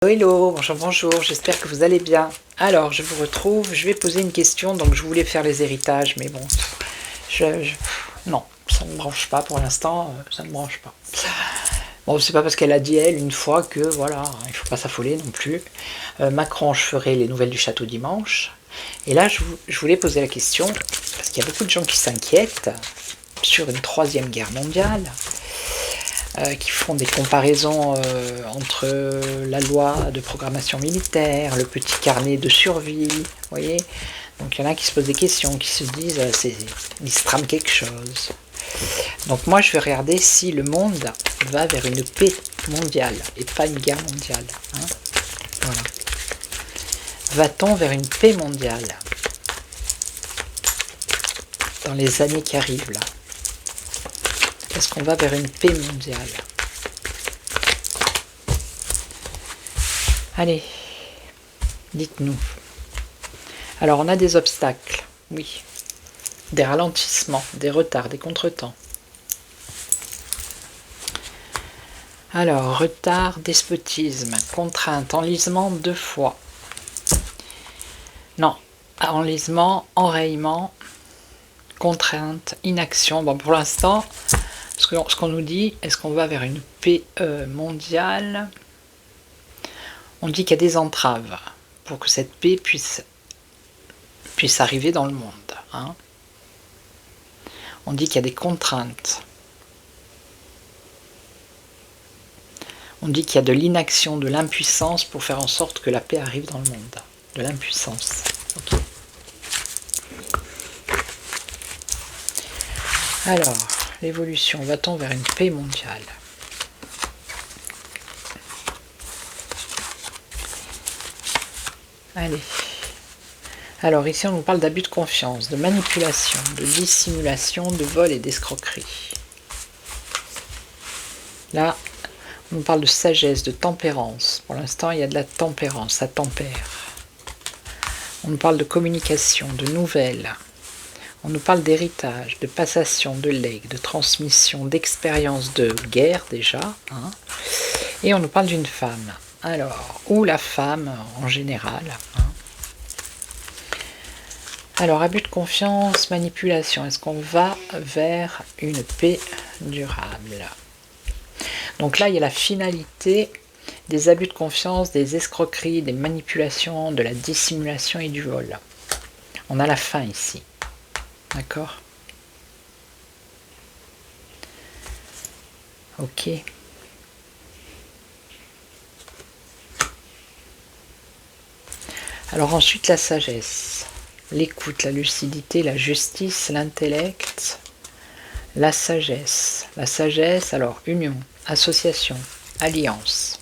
Hello, bonjour, bonjour, j'espère que vous allez bien. Alors, je vous retrouve, je vais poser une question, donc je voulais faire les héritages, mais bon, non, ça ne me branche pas pour l'instant, ça ne me branche pas. Bon, c'est pas parce qu'elle a dit elle une fois que, voilà, il faut pas s'affoler non plus. Macron, je ferai les nouvelles du château dimanche. Et là, je voulais poser la question, parce qu'il y a beaucoup de gens qui s'inquiètent sur une troisième guerre mondiale, qui font des comparaisons entre la loi de programmation militaire, le petit carnet de survie, vous voyez. Donc il y en a qui se posent des questions, qui se disent il se trame quelque chose. Donc moi je vais regarder si le monde va vers une paix mondiale et pas une guerre mondiale. Hein. Voilà. Va-t-on vers une paix mondiale dans les années qui arrivent là? Est-ce qu'on va vers une paix mondiale? Allez, dites-nous. Alors, on a des obstacles, oui. Des ralentissements, des retards, des contretemps. Alors, retard, despotisme, contrainte, enlisement 2 fois. Non, enlisement, enrayement, contrainte, inaction. Bon, pour l'instant, ce qu'on nous dit, est-ce qu'on va vers une paix mondiale? On dit qu'il y a des entraves pour que cette paix puisse arriver dans le monde. Hein. On dit qu'il y a des contraintes. On dit qu'il y a de l'inaction, de l'impuissance pour faire en sorte que la paix arrive dans le monde. De l'impuissance. Okay. Alors, l'évolution, va-t-on vers une paix mondiale? Allez. Alors ici on nous parle d'abus de confiance, de manipulation, de dissimulation, de vol et d'escroquerie. Là, on nous parle de sagesse, de tempérance. Pour l'instant, il y a de la tempérance, ça tempère. On nous parle de communication, de nouvelles. On nous parle d'héritage, de passation, de legs, de transmission, d'expérience de guerre déjà. Hein. Et on nous parle d'une femme. Alors, ou la femme en général. Hein. Alors, abus de confiance, manipulation. Est-ce qu'on va vers une paix durable? Donc là, il y a la finalité des abus de confiance, des escroqueries, des manipulations, de la dissimulation et du vol. On a la fin ici. D'accord? Ok. Alors ensuite, la sagesse, l'écoute, la lucidité, la justice, l'intellect, la sagesse. La sagesse, alors union, association, alliance.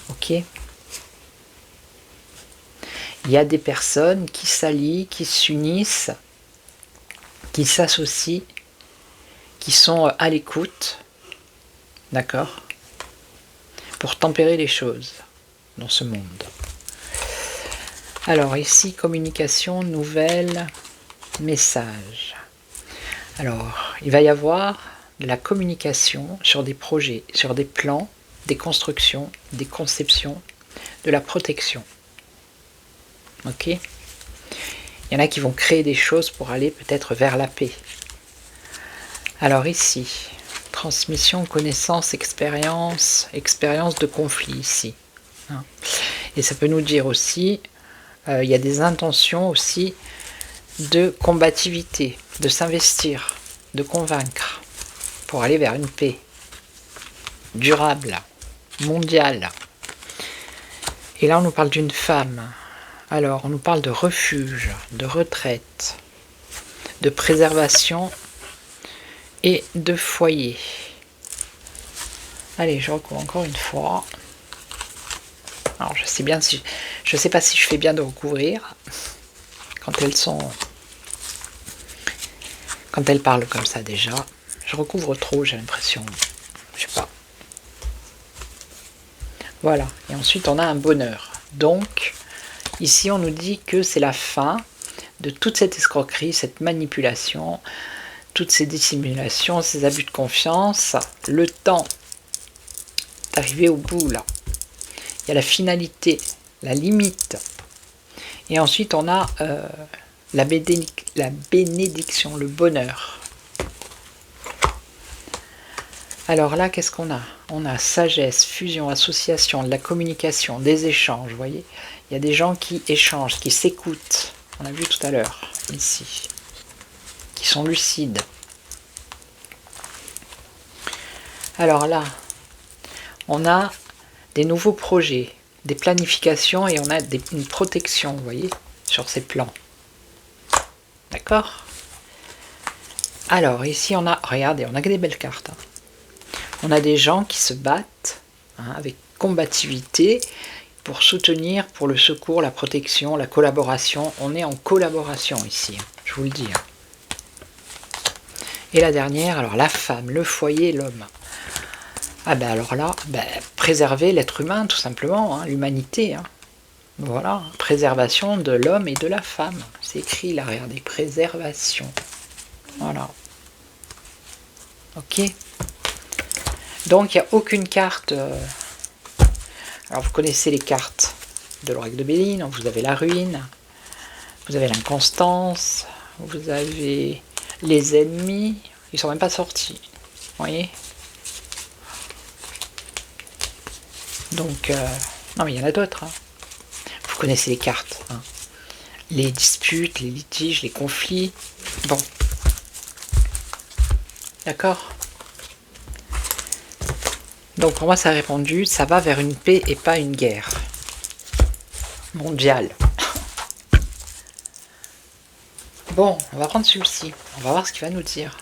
Ok? Il y a des personnes qui s'allient, qui s'unissent, qui s'associent, qui sont à l'écoute, d'accord? Pour tempérer les choses dans ce monde. Alors ici, communication, nouvelles, messages. Alors, il va y avoir de la communication sur des projets, sur des plans, des constructions, des conceptions, de la protection. Ok? Il y en a qui vont créer des choses pour aller peut-être vers la paix. Alors ici, transmission, connaissance, expérience de conflit ici. Hein. Et ça peut nous dire aussi, il y a des intentions aussi de combativité, de s'investir, de convaincre, pour aller vers une paix durable, mondiale. Et là, on nous parle d'une femme. Alors, on nous parle de refuge, de retraite, de préservation et de foyer. Allez, je recouvre encore une fois. Alors, je sais pas si je fais bien de recouvrir quand elles parlent comme ça déjà. Je recouvre trop, j'ai l'impression. Je sais pas. Voilà. Et ensuite, on a un bonheur. Donc, ici, on nous dit que c'est la fin de toute cette escroquerie, cette manipulation, toutes ces dissimulations, ces abus de confiance. Le temps d'arriver au bout, là. il y a la finalité, la limite. Et ensuite, on a la bénédiction, le bonheur. Alors là, qu'est-ce qu'on a? On a sagesse, fusion, association, de la communication, des échanges, vous voyez? Il y a des gens qui échangent, qui s'écoutent. On a vu tout à l'heure, ici. Qui sont lucides. Alors là, on a des nouveaux projets, des planifications et on a une protection, vous voyez, sur ces plans. D'accord? Alors, ici, on a, regardez, on a que des belles cartes. Hein. On a des gens qui se battent avec combativité pour soutenir, pour le secours, la protection, la collaboration. On est en collaboration ici, je vous le dis. Et la dernière, alors la femme, le foyer, l'homme. Ah ben alors là, préserver l'être humain tout simplement, l'humanité. Voilà, préservation de l'homme et de la femme. C'est écrit là, regardez, préservation. Voilà. Ok. Donc il n'y a aucune carte. Alors vous connaissez les cartes de l'oracle de Béline, vous avez la ruine, vous avez l'inconstance, vous avez les ennemis, ils ne sont même pas sortis. Vous voyez? Donc, non mais il y en a d'autres. Vous connaissez les cartes. Les disputes, les litiges, les conflits. Bon. D'accord? Donc pour moi ça a répondu, ça va vers une paix et pas une guerre mondiale. Bon, on va prendre celui-ci, on va voir ce qu'il va nous dire.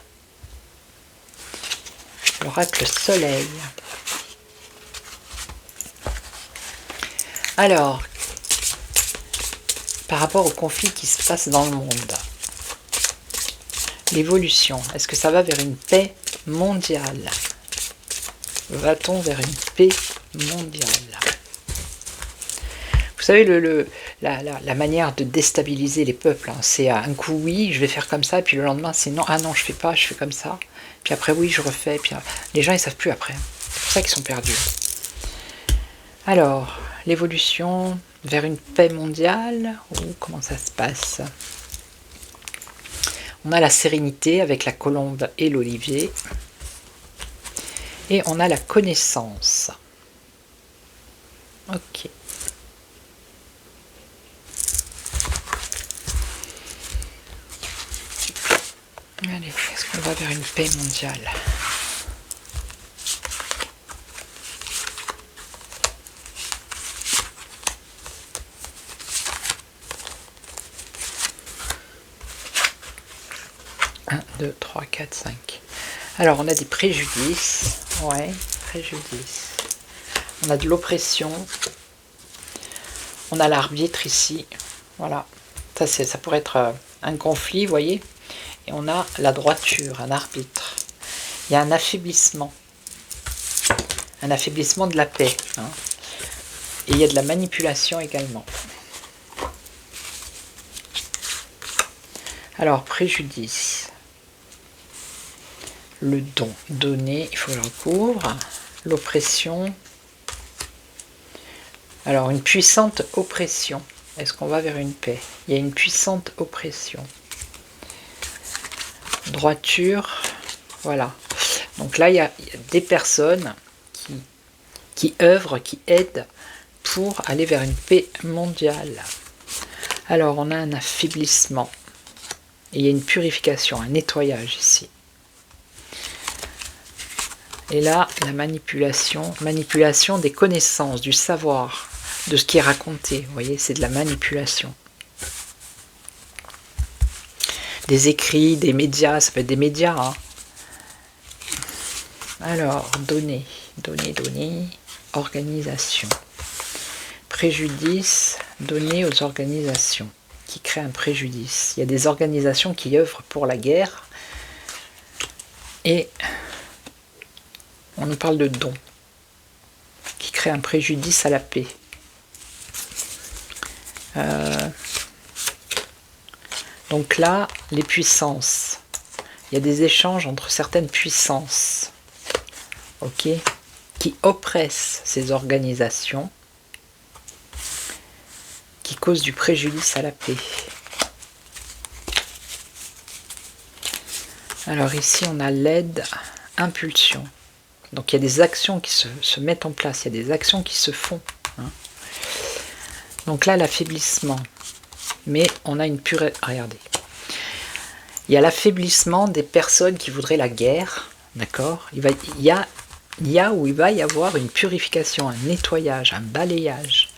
L'oracle soleil. Alors, par rapport au conflit qui se passe dans le monde, l'évolution, est-ce que ça va vers une paix mondiale? Va-t-on vers une paix mondiale? Vous savez, la manière de déstabiliser les peuples, c'est un coup oui, je vais faire comme ça, et puis le lendemain c'est non, ah non, je fais pas, je fais comme ça, puis après oui, je refais, puis les gens ils savent plus après. C'est pour ça qu'ils sont perdus. Alors, l'évolution vers une paix mondiale, ou comment ça se passe? On a la sérénité avec la colombe et l'olivier. Et on a la connaissance. Ok. Allez, est-ce qu'on va vers une paix mondiale? Un, 2, 3, 4, 5. Alors, on a des préjudices. Ouais, préjudices. On a de l'oppression. On a l'arbitre ici. Voilà. Ça pourrait être un conflit, vous voyez. Et on a la droiture, un arbitre. Il y a un affaiblissement. Un affaiblissement de la paix. Et il y a de la manipulation également. Alors, préjudice. Le don, donner, il faut le recouvre. L'oppression. Alors, une puissante oppression. Est-ce qu'on va vers une paix? Il y a une puissante oppression. Droiture, voilà. Donc là, il y a des personnes qui œuvrent, qui aident pour aller vers une paix mondiale. Alors, on a un affaiblissement. Et il y a une purification, un nettoyage ici. Et là, la manipulation des connaissances, du savoir, de ce qui est raconté. Vous voyez, c'est de la manipulation. Des écrits, des médias, ça peut être des médias. Alors, donner, organisation. Préjudice, donner aux organisations qui créent un préjudice. Il y a des organisations qui œuvrent pour la guerre et on nous parle de dons qui créent un préjudice à la paix. Donc là, les puissances. Il y a des échanges entre certaines puissances, ok, qui oppressent ces organisations qui cause du préjudice à la paix. Alors ici, on a l'aide, impulsion. Donc il y a des actions qui se mettent en place, il y a des actions qui se font. Hein. Donc là, l'affaiblissement. Mais on a une pure... Regardez. Il y a l'affaiblissement des personnes qui voudraient la guerre. D'accord ? Il y a où il va y avoir une purification, un nettoyage, un balayage.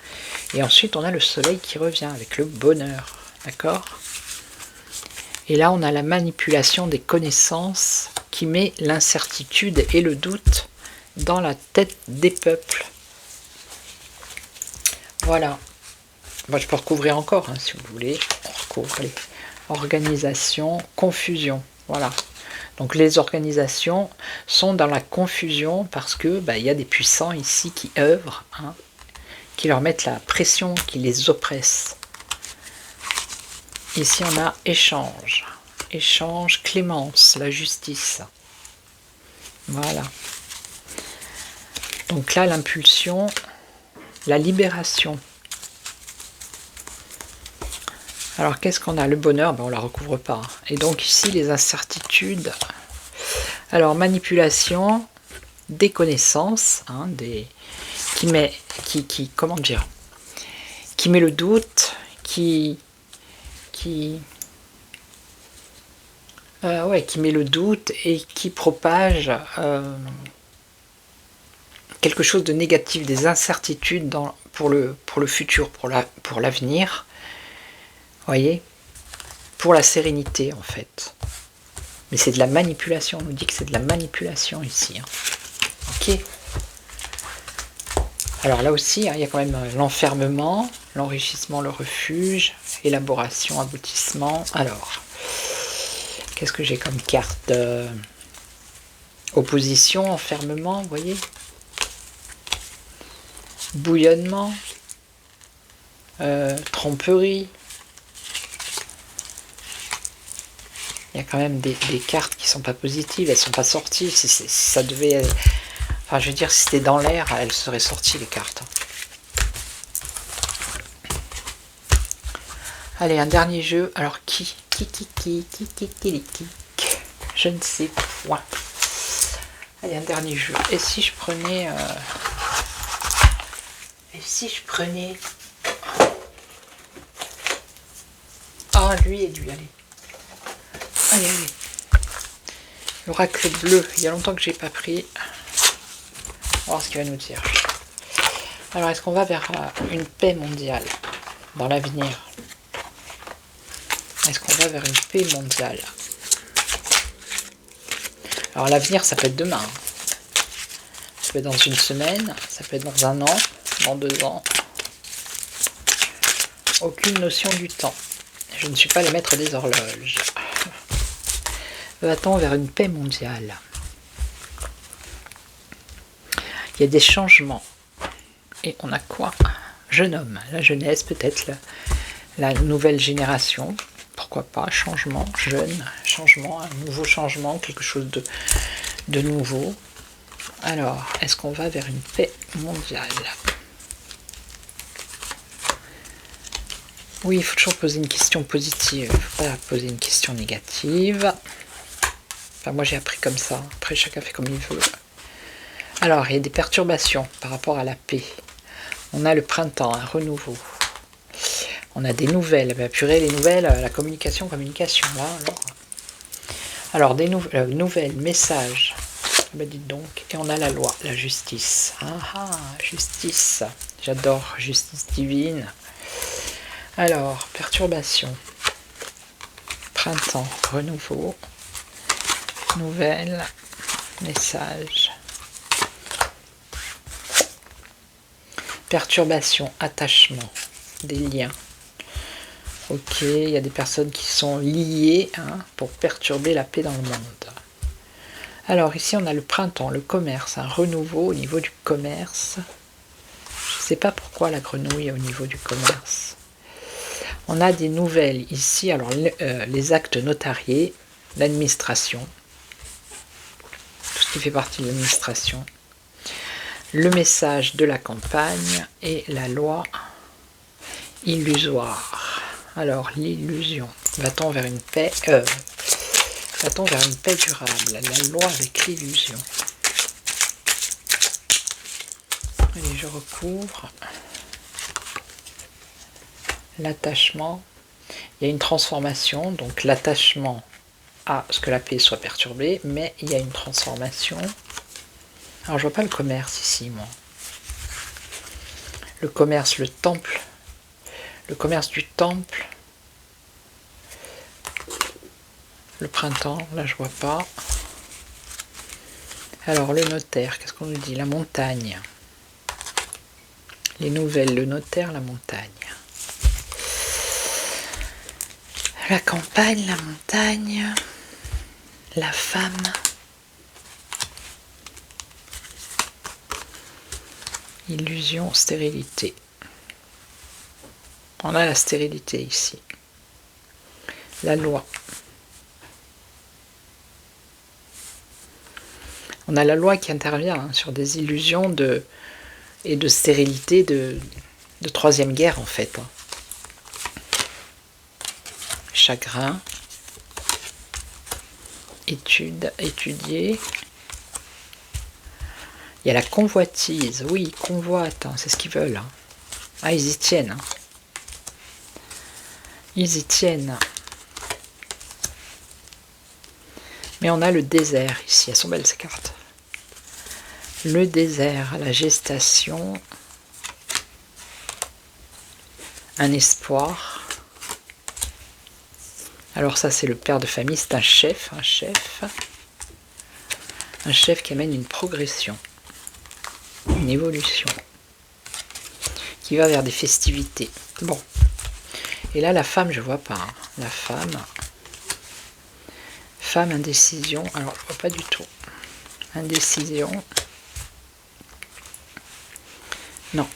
Et ensuite, on a le soleil qui revient avec le bonheur. D'accord ? Et là, on a la manipulation des connaissances qui met l'incertitude et le doute dans la tête des peuples. Voilà. Moi, je peux recouvrir encore, hein, si vous voulez. On recouvre les organisations, confusion. Voilà. Donc, les organisations sont dans la confusion parce que y a des puissants ici qui œuvrent, hein, qui leur mettent la pression, qui les oppressent. Ici, on a échange. Échange, clémence, la justice. Voilà. Donc là, l'impulsion, la libération. Alors, qu'est-ce qu'on a? Le bonheur, on ne la recouvre pas. Et donc ici, les incertitudes. Alors, manipulation, des connaissances, hein, comment dire, qui met le doute, qui met le doute et qui propage quelque chose de négatif, des incertitudes pour le futur, pour l'avenir. Voyez, pour la sérénité en fait. Mais c'est de la manipulation, on nous dit que c'est de la manipulation ici. Hein. Ok. Alors là aussi, hein, il y a quand même l'enfermement, l'enrichissement, le refuge, élaboration, aboutissement. Alors, qu'est-ce que j'ai comme carte? Opposition, enfermement, vous voyez? Bouillonnement, tromperie. Il y a quand même des cartes qui ne sont pas positives, elles ne sont pas sorties. Si ça devait... Enfin, je veux dire, si c'était dans l'air, elles seraient sorties, les cartes. Allez, un dernier jeu. Alors, qui je ne sais point. Allez, un dernier jeu. Et si je prenais... Ah, lui et lui, allez. Allez. L'oracle bleu, il y a longtemps que j'ai pas pris. On va voir ce qu'il va nous dire. Alors, est-ce qu'on va vers une paix mondiale dans l'avenir? Est-ce qu'on va vers une paix mondiale? Alors, l'avenir, ça peut être demain. Ça peut être dans une semaine, ça peut être dans un an, dans 2 ans. Aucune notion du temps. Je ne suis pas le maître des horloges. Va-t-on vers une paix mondiale? Il y a des changements. Et on a quoi? Jeune homme, la jeunesse, peut-être la nouvelle génération. Pourquoi pas? Changement, jeune, changement, un nouveau changement, quelque chose de nouveau. Alors, est-ce qu'on va vers une paix mondiale? Oui, il faut toujours poser une question positive. Il ne faut pas poser une question négative. Enfin, moi, j'ai appris comme ça. Après, chacun fait comme il veut. Alors, il y a des perturbations par rapport à la paix. On a le printemps, un renouveau. On a des nouvelles. Purée, les nouvelles, la communication. Là, alors des nouvelles, messages. Dites donc. Et on a la loi, la justice. Justice. J'adore, justice divine. Alors, perturbation. Printemps, renouveau. Nouvelles, messages. Perturbation, attachement, des liens. Ok, il y a des personnes qui sont liées pour perturber la paix dans le monde. Alors ici on a le printemps, le commerce, un renouveau au niveau du commerce. Je ne sais pas pourquoi la grenouille est au niveau du commerce. On a des nouvelles ici, alors les actes notariés, l'administration, tout ce qui fait partie de l'administration. Le message de la campagne et la loi. illusoire. Alors, l'illusion. Va-t-on vers une paix va-t-on vers une paix durable? La loi avec l'illusion. Allez, je recouvre. L'attachement. Il y a une transformation, donc l'attachement à ce que la paix soit perturbée, mais il y a une transformation. Alors, je vois pas le commerce ici, moi. Le commerce, le temple. Le commerce du temple. Le printemps, là je vois pas. Alors le notaire, qu'est-ce qu'on nous dit? La montagne. Les nouvelles, le notaire, la montagne. La campagne, la montagne. La femme. Illusion, stérilité. On a la stérilité ici. La loi. On a la loi qui intervient sur des illusions et de stérilité de troisième guerre en fait. Chagrin. Étude, étudier. Il y a la convoitise. Oui, ils convoitent, c'est ce qu'ils veulent. Ah, ils y tiennent. Ils y tiennent. Mais on a le désert ici. Elles sont belles ces cartes. Le désert, la gestation. Un espoir. Alors ça, c'est le père de famille. C'est un chef. Un chef qui amène une progression. Une évolution. Qui va vers des festivités. Bon. Et là, la femme, je vois pas. La femme, indécision. Alors, je vois pas du tout. Indécision. Non.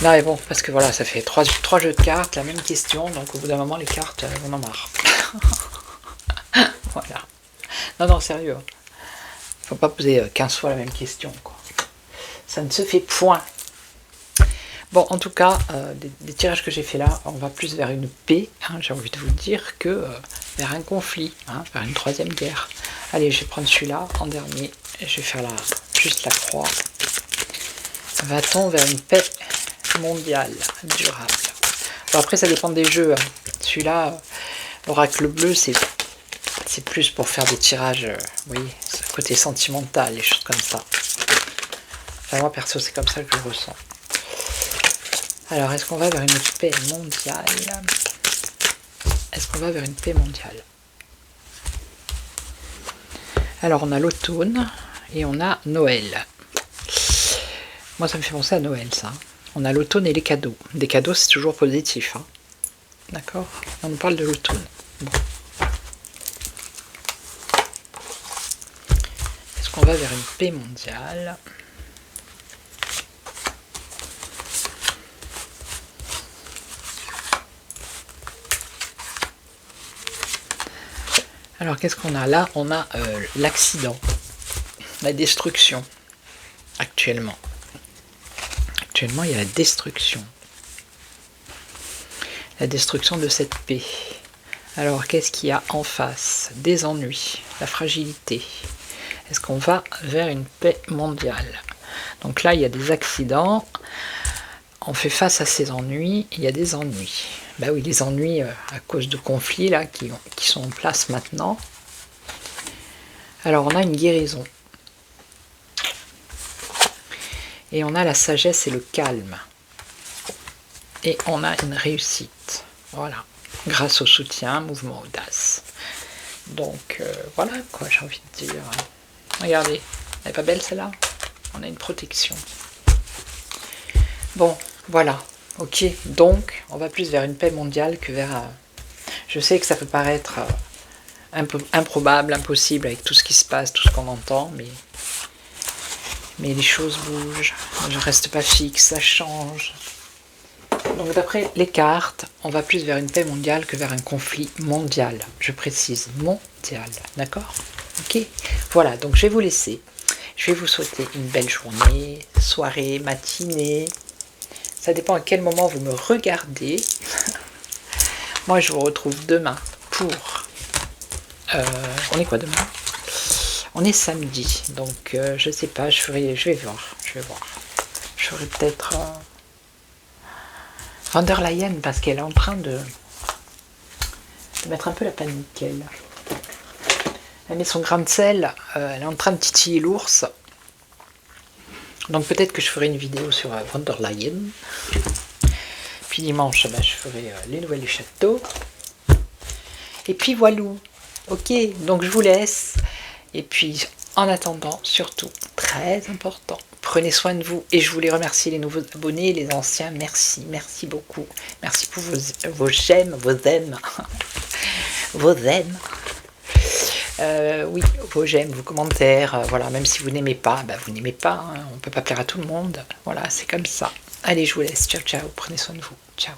Non, mais bon, parce que voilà, ça fait trois jeux de cartes, la même question. Donc, au bout d'un moment, les cartes, on en a marre. Voilà. Non, sérieux. Faut pas poser 15 fois la même question, quoi. Ça ne se fait point. Bon, en tout cas, des tirages que j'ai fait là, on va plus vers une paix, j'ai envie de vous dire, que vers un conflit, vers une troisième guerre. Allez, je vais prendre celui-là en dernier, et je vais faire juste la croix. Va-t-on vers une paix mondiale, durable? Alors après, ça dépend des jeux. Celui-là, Oracle bleu, c'est plus pour faire des tirages, vous voyez, côté sentimental, les choses comme ça. Enfin, moi, perso, c'est comme ça que je le ressens. Alors, est-ce qu'on va vers une paix mondiale? Est-ce qu'on va vers une paix mondiale? Alors, on a l'automne et on a Noël. Moi, ça me fait penser à Noël, ça. On a l'automne et les cadeaux. Des cadeaux, c'est toujours positif. D'accord? On nous parle de l'automne. Bon. Est-ce qu'on va vers une paix mondiale? Alors, qu'est-ce qu'on a là? On a l'accident, la destruction, actuellement. Actuellement, il y a la destruction. La destruction de cette paix. Alors, qu'est-ce qu'il y a en face? Des ennuis, la fragilité. Est-ce qu'on va vers une paix mondiale? Donc là, il y a des accidents. On fait face à ces ennuis. Il y a des ennuis. Ben oui, les ennuis à cause de conflits là, qui sont en place maintenant. Alors, on a une guérison. Et on a la sagesse et le calme. Et on a une réussite. Voilà. Grâce au soutien, mouvement audace. Donc, voilà quoi, j'ai envie de dire. Regardez, elle n'est pas belle celle-là? On a une protection. Bon, voilà. Ok, donc, on va plus vers une paix mondiale que vers... je sais que ça peut paraître improbable, impossible avec tout ce qui se passe, tout ce qu'on entend, mais les choses bougent, je ne reste pas fixe, ça change. Donc d'après les cartes, on va plus vers une paix mondiale que vers un conflit mondial. Je précise, mondial, d'accord? Ok, voilà, donc je vais vous laisser. Je vais vous souhaiter une belle journée, soirée, matinée, Ça dépend à quel moment vous me regardez. Moi, je vous retrouve demain pour... on est quoi demain? On est samedi, donc je sais pas, je vais voir. Je ferai peut-être von der Leyen, parce qu'elle est en train de mettre un peu la panique, elle. Elle met son grain de sel, elle est en train de titiller l'ours. Donc peut-être que je ferai une vidéo sur von der Leyen. Puis dimanche, bah, je ferai les nouvelles du château. Et puis voilà. Ok, donc je vous laisse. Et puis en attendant, surtout, très important, prenez soin de vous. Et je voulais remercier les nouveaux abonnés, les anciens. Merci, merci beaucoup. Merci pour vos j'aime, vos aimes. Vos aimes. Oui, vos j'aime, vos commentaires, voilà, même si vous n'aimez pas, bah vous n'aimez pas, hein, on ne peut pas plaire à tout le monde, voilà, c'est comme ça. Allez, je vous laisse, ciao ciao, prenez soin de vous, ciao.